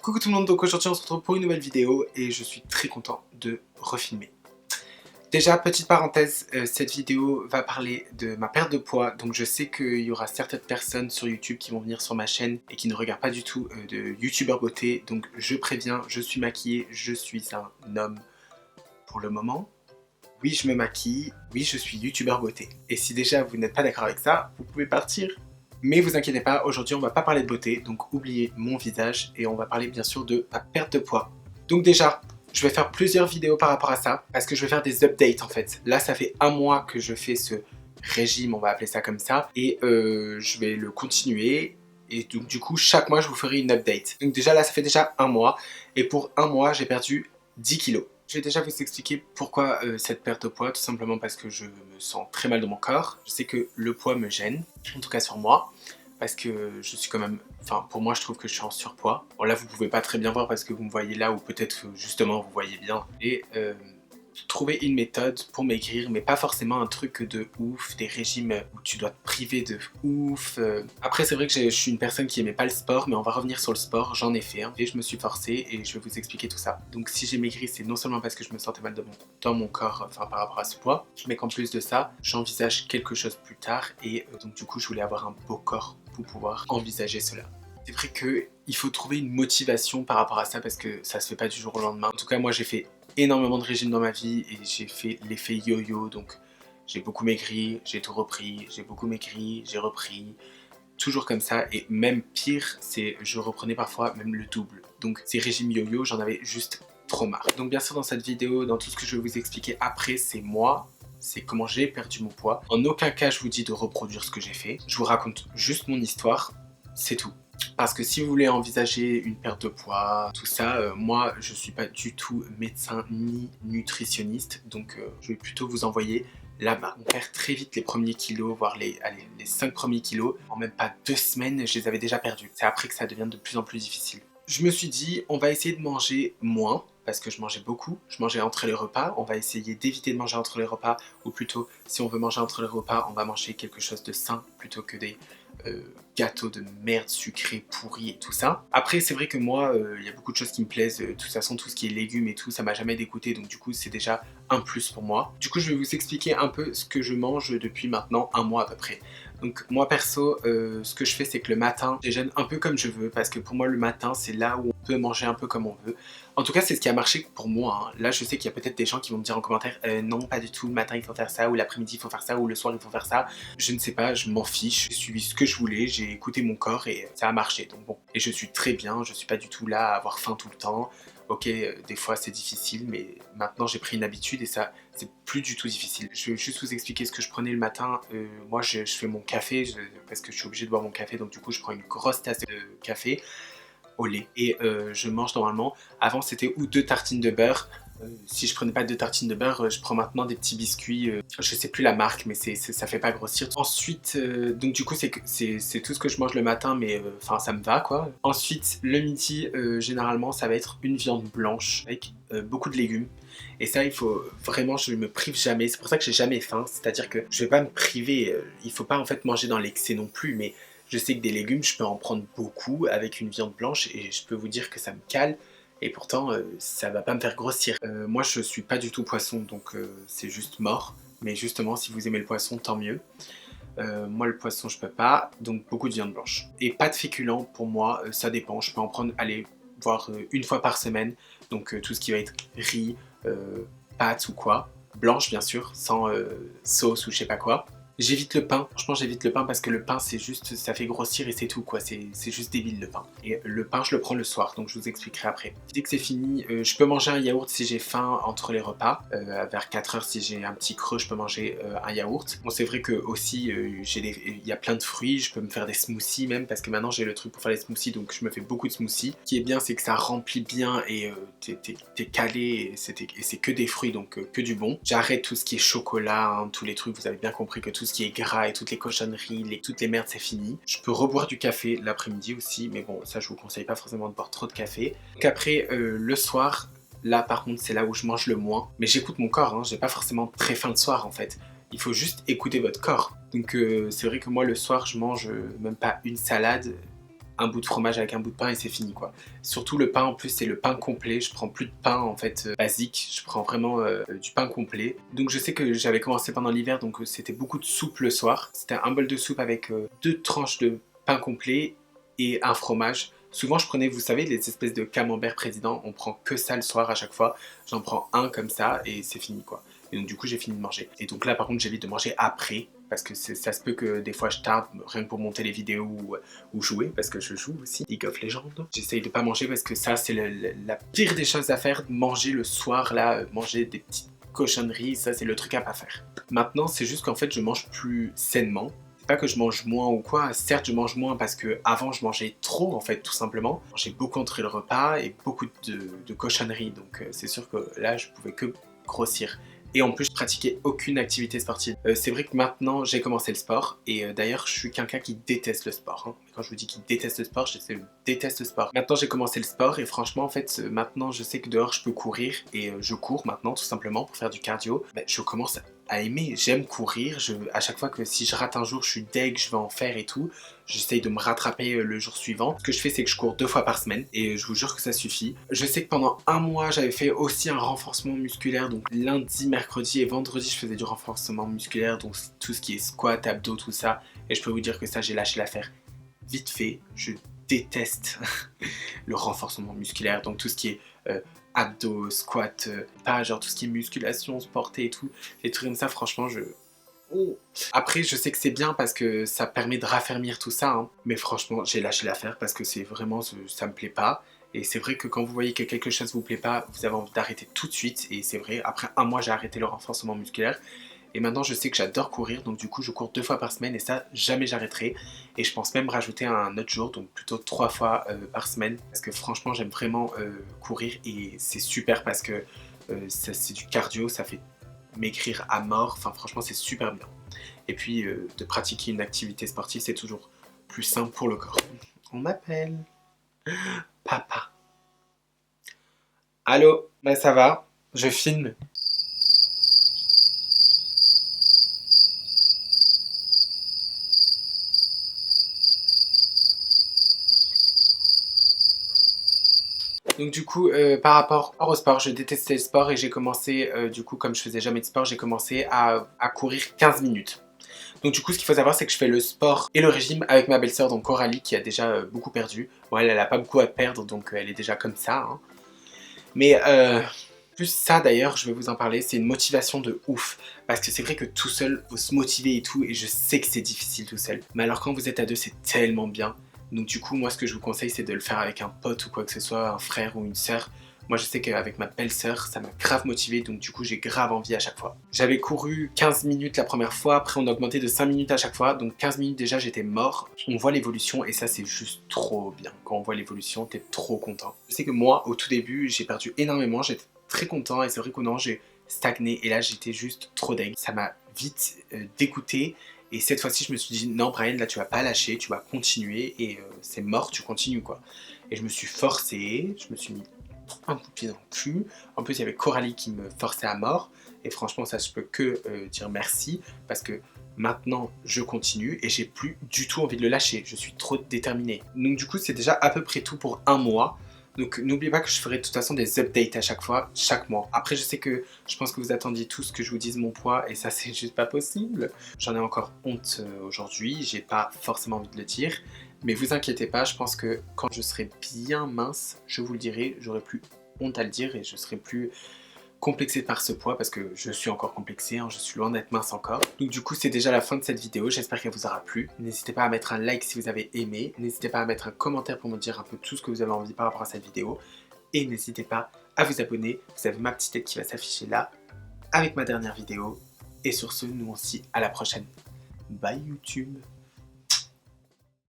Coucou tout le monde, donc aujourd'hui on se retrouve pour une nouvelle vidéo et je suis très content de refilmer. Déjà, petite parenthèse, cette vidéo va parler de ma perte de poids, donc je sais qu'il y aura certaines personnes sur YouTube qui vont venir sur ma chaîne et qui ne regardent pas du tout de youtubeur beauté, donc je préviens, je suis maquillée, je suis un homme pour le moment. Oui, je me maquille, oui, je suis youtubeur beauté. Et si déjà vous n'êtes pas d'accord avec ça, vous pouvez partir. Mais vous inquiétez pas, aujourd'hui on va pas parler de beauté, donc oubliez mon visage et on va parler bien sûr de ma perte de poids. Donc déjà, je vais faire plusieurs vidéos par rapport à ça, parce que je vais faire des updates en fait. Là ça fait un mois que je fais ce régime, on va appeler ça comme ça, et je vais le continuer. Et donc du coup, chaque mois je vous ferai une update. Donc déjà là ça fait déjà un mois, et pour un mois j'ai perdu 10 kilos. Je vais déjà vous expliquer pourquoi cette perte de poids, tout simplement parce que je me sens très mal dans mon corps. Je sais que le poids me gêne, en tout cas sur moi, parce que je suis quand même, enfin pour moi je trouve que je suis en surpoids. Bon là vous pouvez pas très bien voir parce que vous me voyez là, ou peut-être justement vous voyez bien. Et trouver une méthode pour maigrir, mais pas forcément un truc de ouf, des régimes où tu dois te priver de ouf. Après c'est vrai que je suis une personne qui aimait pas le sport, mais on va revenir sur le sport, j'en ai fait et je me suis forcé et je vais vous expliquer tout ça. Donc si j'ai maigri, c'est non seulement parce que je me sentais mal dans mon corps, enfin par rapport à ce poids, mais qu'en plus de ça, j'envisage quelque chose plus tard et donc du coup je voulais avoir un beau corps pour pouvoir envisager cela. C'est vrai qu'il faut trouver une motivation par rapport à ça parce que ça se fait pas du jour au lendemain. En tout cas moi j'ai fait énormément de régimes dans ma vie et j'ai fait l'effet yo-yo, donc j'ai beaucoup maigri, j'ai tout repris, j'ai beaucoup maigri, j'ai repris, toujours comme ça. Et même pire, c'est je reprenais parfois même le double. Donc ces régimes yo-yo, j'en avais juste trop marre. Donc bien sûr dans cette vidéo, dans tout ce que je vais vous expliquer après, c'est moi, c'est comment j'ai perdu mon poids. En aucun cas je vous dis de reproduire ce que j'ai fait, je vous raconte juste mon histoire, c'est tout. Parce que si vous voulez envisager une perte de poids, tout ça, moi je suis pas du tout médecin ni nutritionniste, donc je vais plutôt vous envoyer là-bas. On perd très vite les premiers kilos, voire les 5 premiers kilos. En même pas 2 semaines, je les avais déjà perdus. C'est après que ça devient de plus en plus difficile. Je me suis dit, on va essayer de manger moins, parce que je mangeais beaucoup, je mangeais entre les repas, on va essayer d'éviter de manger entre les repas, ou plutôt, si on veut manger entre les repas, on va manger quelque chose de sain, plutôt que des gâteaux de merde sucrés, pourris et tout ça. Après, c'est vrai que moi, il y a beaucoup de choses qui me plaisent, de toute façon, tout ce qui est légumes et tout, ça m'a jamais dégoûté, donc du coup, c'est déjà un plus pour moi. Du coup, je vais vous expliquer un peu ce que je mange depuis maintenant un mois à peu près. Donc moi perso, ce que je fais c'est que le matin, je déjeune un peu comme je veux parce que pour moi le matin c'est là où on peut manger un peu comme on veut. En tout cas c'est ce qui a marché pour moi, hein. Là je sais qu'il y a peut-être des gens qui vont me dire en commentaire non pas du tout, le matin il faut faire ça, ou l'après-midi il faut faire ça, ou le soir il faut faire ça. Je ne sais pas, je m'en fiche, j'ai suivi ce que je voulais, j'ai écouté mon corps et ça a marché, donc bon. Et je suis très bien, je suis pas du tout là à avoir faim tout le temps. Ok, des fois c'est difficile, mais maintenant j'ai pris une habitude et ça, c'est plus du tout difficile. Je vais juste vous expliquer ce que je prenais le matin. Moi, je fais mon café, parce que je suis obligé de boire mon café, donc du coup, je prends une grosse tasse de café au lait. Et je mange normalement. Avant, c'était ou 2 tartines de beurre. Si je prenais pas 2 tartines de beurre, je prends maintenant des petits biscuits. Je sais plus la marque, mais ça fait pas grossir. Ensuite, donc du coup, c'est tout ce que je mange le matin, mais enfin, ça me va quoi. Ensuite, le midi, généralement, ça va être une viande blanche avec beaucoup de légumes. Et ça, il faut vraiment, je me prive jamais. C'est pour ça que j'ai jamais faim. C'est-à-dire que je vais pas me priver. Il faut pas en fait manger dans l'excès non plus, mais je sais que des légumes, je peux en prendre beaucoup avec une viande blanche et je peux vous dire que ça me cale. Et pourtant, ça va pas me faire grossir. Moi, je suis pas du tout poisson, donc c'est juste mort. Mais justement, si vous aimez le poisson, tant mieux. Moi, le poisson, je peux pas, donc beaucoup de viande blanche. Et pas de féculents, pour moi, ça dépend. Je peux en prendre, allez, voire une fois par semaine. Donc tout ce qui va être riz, pâtes ou quoi. Blanche, bien sûr, sans sauce ou je sais pas quoi. J'évite le pain, franchement j'évite le pain parce que le pain c'est juste, ça fait grossir et c'est tout quoi, c'est juste débile le pain. Et le pain je le prends le soir, donc je vous expliquerai après. Dès que c'est fini, je peux manger un yaourt si j'ai faim entre les repas. Vers 4 heures si j'ai un petit creux, je peux manger un yaourt. Bon c'est vrai que aussi il y a plein de fruits, je peux me faire des smoothies même parce que maintenant j'ai le truc pour faire les smoothies, donc je me fais beaucoup de smoothies. Ce qui est bien c'est que ça remplit bien et t'es calé et c'est que des fruits, donc que du bon. J'arrête tout ce qui est chocolat, hein, tous les trucs, vous avez bien compris que tout ce qui est gras et toutes les cochonneries, toutes les merdes, c'est fini. Je peux reboire du café l'après-midi aussi, mais bon, ça je vous conseille pas forcément de boire trop de café. Donc après, le soir, là par contre, c'est là où je mange le moins. Mais j'écoute mon corps, hein, j'ai pas forcément très faim le soir en fait. Il faut juste écouter votre corps. Donc c'est vrai que moi le soir, je mange même pas une salade, un bout de fromage avec un bout de pain et c'est fini quoi. Surtout le pain en plus c'est le pain complet, je prends plus de pain en fait basique, je prends vraiment du pain complet. Donc je sais que j'avais commencé pendant l'hiver donc c'était beaucoup de soupe le soir. C'était un bol de soupe avec 2 tranches de pain complet et un fromage. Souvent je prenais, vous savez, les espèces de camembert président, on prend que ça le soir à chaque fois. J'en prends un comme ça et c'est fini quoi. Et donc du coup j'ai fini de manger. Et donc là par contre j'évite de manger après parce que ça se peut que des fois je tarde rien que pour monter les vidéos ou jouer parce que je joue aussi League of Legends. J'essaye de pas manger parce que ça c'est la pire des choses à faire, manger le soir là, manger des petites cochonneries, ça c'est le truc à pas faire. Maintenant c'est juste qu'en fait je mange plus sainement. C'est pas que je mange moins ou quoi, certes je mange moins parce que avant je mangeais trop en fait tout simplement. Je mangeais beaucoup entre le repas et beaucoup de cochonneries donc c'est sûr que là je pouvais que grossir. Et en plus, je pratiquais aucune activité sportive. C'est vrai que maintenant, j'ai commencé le sport. Et d'ailleurs, je suis quelqu'un qui déteste le sport. Hein. Quand je vous dis qu'il déteste le sport, je déteste le sport. Maintenant, j'ai commencé le sport. Et franchement, en fait, maintenant, je sais que dehors, je peux courir. Et je cours maintenant, tout simplement, pour faire du cardio. Ben, je commence à aimer. J'aime courir. À chaque fois que si je rate un jour, je suis deg, je vais en faire et tout. J'essaye de me rattraper le jour suivant. Ce que je fais, c'est que je cours 2 fois par semaine. Et je vous jure que ça suffit. Je sais que pendant un mois, j'avais fait aussi un renforcement musculaire. Donc lundi, mercredi et vendredi, je faisais du renforcement musculaire. Donc tout ce qui est squat, abdos, tout ça. Et je peux vous dire que ça, j'ai lâché l'affaire vite fait. Je déteste le renforcement musculaire. Donc tout ce qui est abdos, squat, pas genre tout ce qui est musculation, portée et tout. Les trucs comme ça, franchement, Après, je sais que c'est bien parce que ça permet de raffermir tout ça, hein. Mais franchement, j'ai lâché l'affaire parce que c'est vraiment, ça me plaît pas. Et c'est vrai que quand vous voyez que quelque chose vous plaît pas, vous avez envie d'arrêter tout de suite. Et c'est vrai, après un mois, j'ai arrêté le renforcement musculaire. Et maintenant, je sais que j'adore courir, donc du coup, je cours 2 fois par semaine et ça, jamais j'arrêterai. Et je pense même rajouter un autre jour, donc plutôt 3 fois par semaine. Parce que franchement, j'aime vraiment courir et c'est super parce que c'est du cardio, ça fait maigrir à mort. Enfin, franchement, c'est super bien. Et puis, de pratiquer une activité sportive, c'est toujours plus simple pour le corps. On m'appelle. Papa. Allô? Bah ça va, je filme. Donc du coup, par rapport au sport, je détestais le sport et j'ai commencé, du coup, comme je faisais jamais de sport, j'ai commencé à courir 15 minutes. Donc du coup, ce qu'il faut savoir, c'est que je fais le sport et le régime avec ma belle-sœur, donc Coralie, qui a déjà beaucoup perdu. Bon, elle a pas beaucoup à perdre, donc elle est déjà comme ça. Hein. Mais plus ça d'ailleurs, je vais vous en parler, c'est une motivation de ouf. Parce que c'est vrai que tout seul, faut se motiver et tout, et je sais que c'est difficile tout seul. Mais alors quand vous êtes à deux, c'est tellement bien. Donc du coup, moi ce que je vous conseille, c'est de le faire avec un pote ou quoi que ce soit, un frère ou une sœur. Moi je sais qu'avec ma belle-sœur, ça m'a grave motivé, donc du coup j'ai grave envie à chaque fois. J'avais couru 15 minutes la première fois, après on a augmenté de 5 minutes à chaque fois, donc 15 minutes déjà j'étais mort. On voit l'évolution et ça c'est juste trop bien. Quand on voit l'évolution, t'es trop content. Je sais que moi, au tout début, j'ai perdu énormément, j'étais très content et c'est vrai que non, j'ai stagné et là j'étais juste trop dingue. Ça m'a vite dégoûté. Et cette fois-ci, je me suis dit, non, Brian, là, tu vas pas lâcher, tu vas continuer et c'est mort, tu continues, quoi. Et je me suis forcé, je me suis mis un coup de pied dans le cul. En plus, il y avait Coralie qui me forçait à mort. Et franchement, ça, je peux que dire merci parce que maintenant, je continue et j'ai plus du tout envie de le lâcher. Je suis trop déterminé. Donc, du coup, c'est déjà à peu près tout pour un mois. Donc n'oubliez pas que je ferai de toute façon des updates à chaque fois, chaque mois. Après je sais que je pense que vous attendiez tous que je vous dise mon poids et ça c'est juste pas possible. J'en ai encore honte aujourd'hui, j'ai pas forcément envie de le dire. Mais vous inquiétez pas, je pense que quand je serai bien mince, je vous le dirai, j'aurai plus honte à le dire et je serai plus complexé par ce poids parce que je suis encore complexé, hein, je suis loin d'être mince encore. Donc du coup c'est déjà la fin de cette vidéo, j'espère qu'elle vous aura plu. N'hésitez pas à mettre un like si vous avez aimé, n'hésitez pas à mettre un commentaire pour me dire un peu tout ce que vous avez envie par rapport à cette vidéo. Et n'hésitez pas à vous abonner, vous avez ma petite tête qui va s'afficher là avec ma dernière vidéo. Et sur ce, nous on se dit à la prochaine. Bye YouTube!